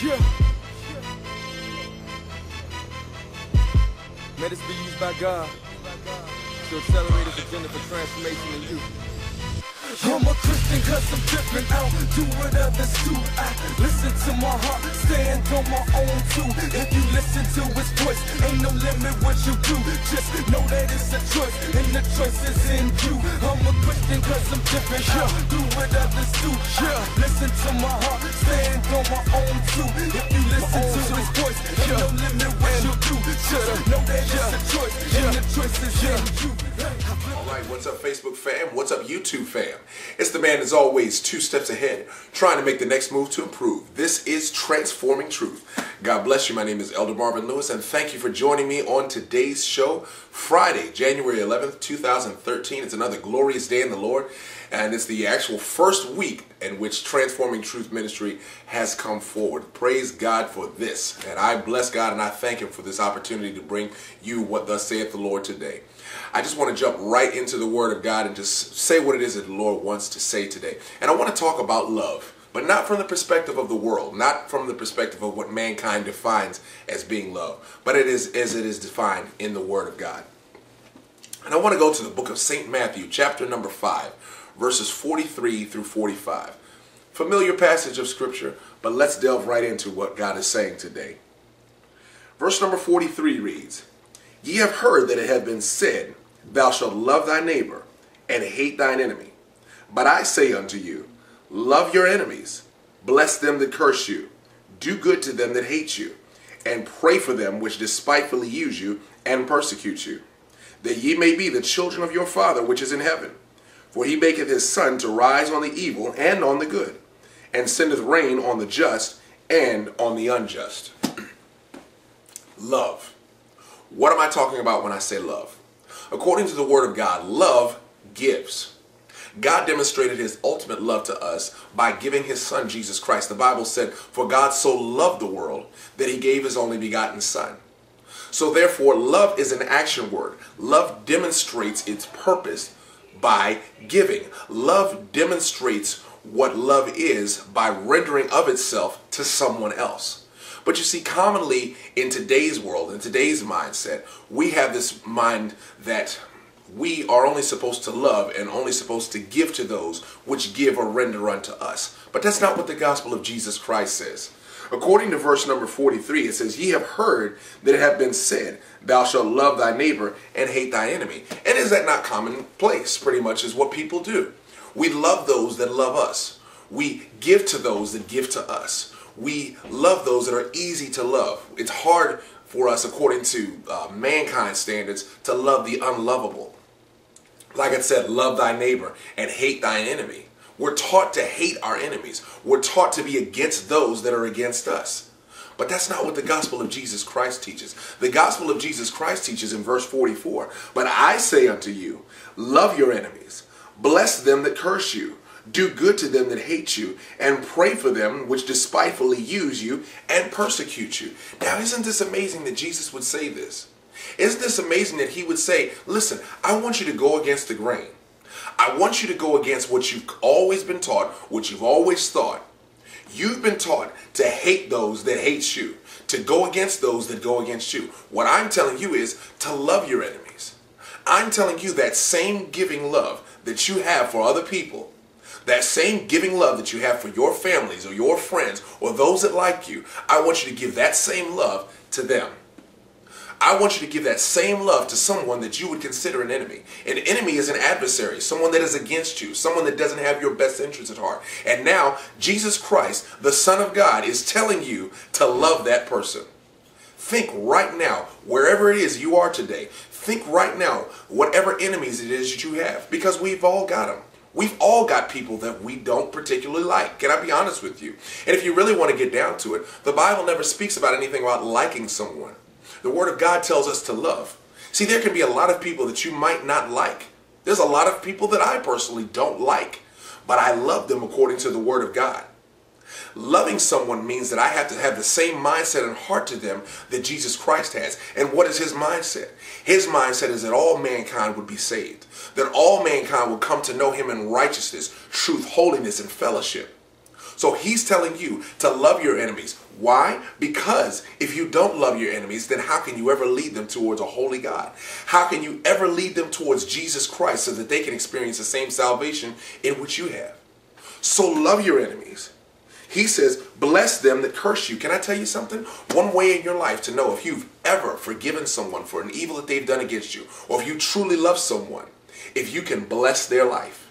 Yeah. May this be used by God to accelerate His agenda for transformation in you. I'm a Christian cause I'm different, I don't do what others do. I listen to my heart, stand on my own too. If you listen to His voice, ain't no limit what you do. Just know that it's a choice, and the choice is in you. I'm a Christian cause I'm different, I don't do what others do. I listen to my heart, stand on my own too. If you listen to His voice, ain't no limit what you do. Just know that it's a choice, and the choice is in you. Alright, what's up Facebook fam? What's up YouTube fam? It's the man as always, 2 steps ahead, trying to make the next move to improve. This is Transforming Truth. God bless you. My name is Elder Marvin Lewis, and thank you for joining me on today's show, Friday, January 11th, 2013. It's another glorious day in the Lord, and it's the actual first week in which Transforming Truth Ministry has come forward. Praise God for this, and I bless God and I thank Him for this opportunity to bring you what thus saith the Lord today. I just want to jump right into the Word of God and just say what it is that the Lord wants to say today. And I want to talk about love, but not from the perspective of the world, not from the perspective of what mankind defines as being love, but it is as it is defined in the Word of God. And I want to go to the book of St. Matthew, chapter number 5, verses 43 through 45. Familiar passage of Scripture, but let's delve right into what God is saying today. Verse number 43 reads, "Ye have heard that it hath been said, Thou shalt love thy neighbor, and hate thine enemy. But I say unto you, love your enemies, bless them that curse you, do good to them that hate you, and pray for them which despitefully use you and persecute you, that ye may be the children of your Father which is in heaven. For he maketh his sun to rise on the evil and on the good, and sendeth rain on the just and on the unjust." Love. What am I talking about when I say love? According to the Word of God, love gives. God demonstrated His ultimate love to us by giving His Son, Jesus Christ. The Bible said, "For God so loved the world that He gave His only begotten Son." So therefore, love is an action word. Love demonstrates its purpose by giving. Love demonstrates what love is by rendering of itself to someone else. But you see, commonly in today's world, in today's mindset, we have this mind that we are only supposed to love and only supposed to give to those which give or render unto us. But that's not what the gospel of Jesus Christ says. According to verse number 43, it says, "Ye have heard that it hath been said, Thou shalt love thy neighbor and hate thy enemy." And is that not commonplace? Pretty much is what people do. We love those that love us. We give to those that give to us. We love those that are easy to love. It's hard for us, according to mankind standards, to love the unlovable. Like I said, love thy neighbor and hate thine enemy. We're taught to hate our enemies. We're taught to be against those that are against us. But that's not what the gospel of Jesus Christ teaches. The gospel of Jesus Christ teaches in verse 44, "But I say unto you, love your enemies, bless them that curse you, do good to them that hate you, and pray for them which despitefully use you and persecute you." Now, isn't this amazing that Jesus would say this? Isn't this amazing that He would say, listen, I want you to go against the grain. I want you to go against what you've always been taught, what you've always thought. You've been taught to hate those that hate you, to go against those that go against you. What I'm telling you is to love your enemies. I'm telling you that same giving love that you have for other people, that same giving love that you have for your families or your friends or those that like you, I want you to give that same love to them. I want you to give that same love to someone that you would consider an enemy. An enemy is an adversary, someone that is against you, someone that doesn't have your best interests at heart. And now, Jesus Christ, the Son of God, is telling you to love that person. Think right now, wherever it is you are today, think right now, whatever enemies it is that you have, because we've all got them. We've all got people that we don't particularly like. Can I be honest with you? And if you really want to get down to it, the Bible never speaks about anything about liking someone. The Word of God tells us to love. See, there can be a lot of people that you might not like. There's a lot of people that I personally don't like, but I love them according to the Word of God. Loving someone means that I have to have the same mindset and heart to them that Jesus Christ has. And what is His mindset? His mindset is that all mankind would be saved, that all mankind would come to know Him in righteousness, truth, holiness, and fellowship. So he's telling you to love your enemies. Why? Because if you don't love your enemies, then how can you ever lead them towards a holy God? How can you ever lead them towards Jesus Christ so that they can experience the same salvation in which you have? So love your enemies. He says, bless them that curse you. Can I tell you something? One way in your life to know if you've ever forgiven someone for an evil that they've done against you, or if you truly love someone, if you can bless their life.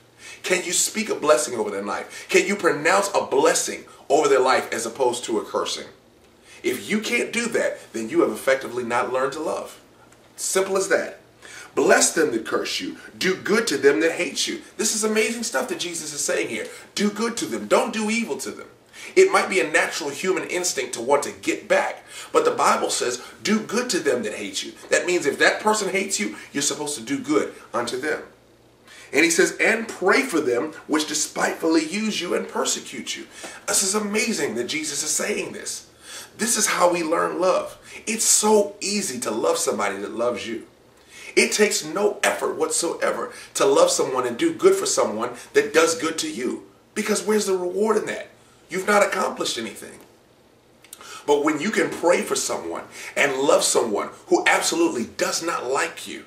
Can you speak a blessing over their life? Can you pronounce a blessing over their life as opposed to a cursing? If you can't do that, then you have effectively not learned to love. Simple as that. Bless them that curse you. Do good to them that hate you. This is amazing stuff that Jesus is saying here. Do good to them. Don't do evil to them. It might be a natural human instinct to want to get back, but the Bible says, do good to them that hate you. That means if that person hates you, you're supposed to do good unto them. And he says, and pray for them which despitefully use you and persecute you. This is amazing that Jesus is saying this. This is how we learn love. It's so easy to love somebody that loves you. It takes no effort whatsoever to love someone and do good for someone that does good to you. Because where's the reward in that? You've not accomplished anything. But when you can pray for someone and love someone who absolutely does not like you,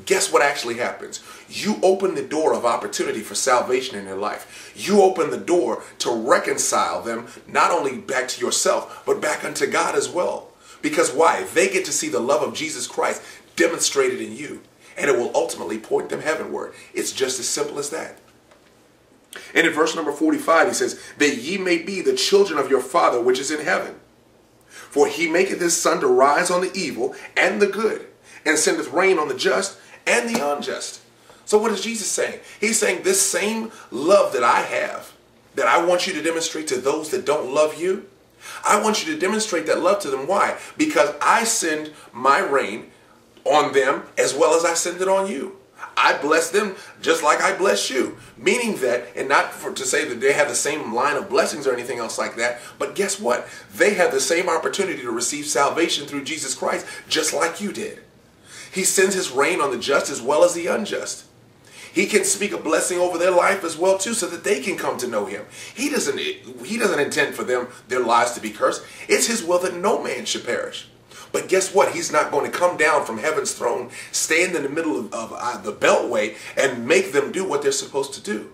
guess what actually happens? You open the door of opportunity for salvation in their life. You open the door to reconcile them not only back to yourself, but back unto God as well. Because why? They get to see the love of Jesus Christ demonstrated in you. And it will ultimately point them heavenward. It's just as simple as that. And in verse number 45, he says, that ye may be the children of your Father which is in heaven. For he maketh his sun to rise on the evil and the good, and sendeth rain on the just and the unjust. So what is Jesus saying? He's saying this same love that I have, that I want you to demonstrate to those that don't love you, I want you to demonstrate that love to them. Why? Because I send my rain on them as well as I send it on you. I bless them just like I bless you. Meaning that, and not to say that they have the same line of blessings or anything else like that, but guess what? They have the same opportunity to receive salvation through Jesus Christ just like you did. He sends his rain on the just as well as the unjust. He can speak a blessing over their life as well too, so that they can come to know him. He doesn't intend for their lives to be cursed. It's his will that no man should perish. But guess what? He's not going to come down from heaven's throne, stand in the middle of the beltway, and make them do what they're supposed to do.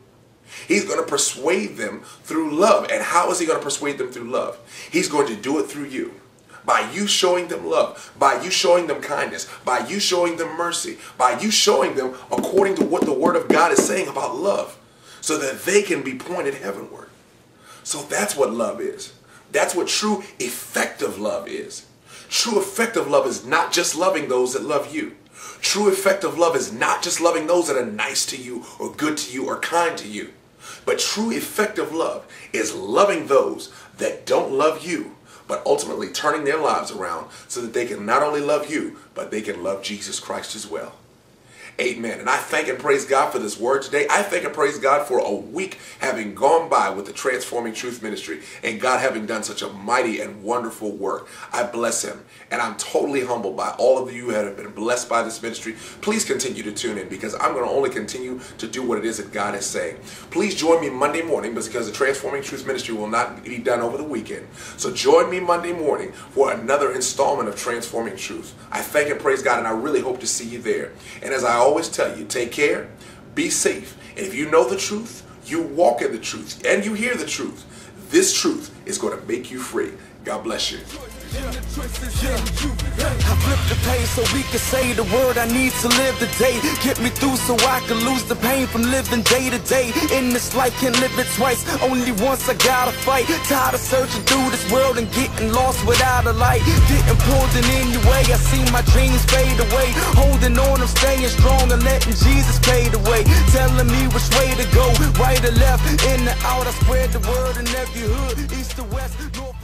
He's going to persuade them through love. And how is he going to persuade them through love? He's going to do it through you. By you showing them love, by you showing them kindness, by you showing them mercy, by you showing them according to what the Word of God is saying about love, so that they can be pointed heavenward. So that's what love is. That's what true effective love is. True effective love is not just loving those that love you. True effective love is not just loving those that are nice to you or good to you or kind to you. But true effective love is loving those that don't love you, but ultimately turning their lives around so that they can not only love you, but they can love Jesus Christ as well. Amen. And I thank and praise God for this word today. I thank and praise God for a week having gone by with the Transforming Truth Ministry and God having done such a mighty and wonderful work. I bless him. And I'm totally humbled by all of you who have been blessed by this ministry. Please continue to tune in, because I'm going to only continue to do what it is that God is saying. Please join me Monday morning, because the Transforming Truth Ministry will not be done over the weekend. So join me Monday morning for another installment of Transforming Truth. I thank and praise God, and I really hope to see you there. And as I always tell you, take care, be safe, and if you know the truth, you walk in the truth, and you hear the truth, this truth is going to make you free. God bless you. I flip the page so we can say the word I need to live today. Get me through so I can lose the pain from living day to day. In this life, can't live it twice, only once I gotta fight. Tired of searching through this world and getting lost without a light. Getting pulled in any way, I see my dreams fade away. Holding on, I'm staying strong and letting Jesus fade away. Telling me which way to go, right or left, in or out. I spread the word in every hood, east to west, north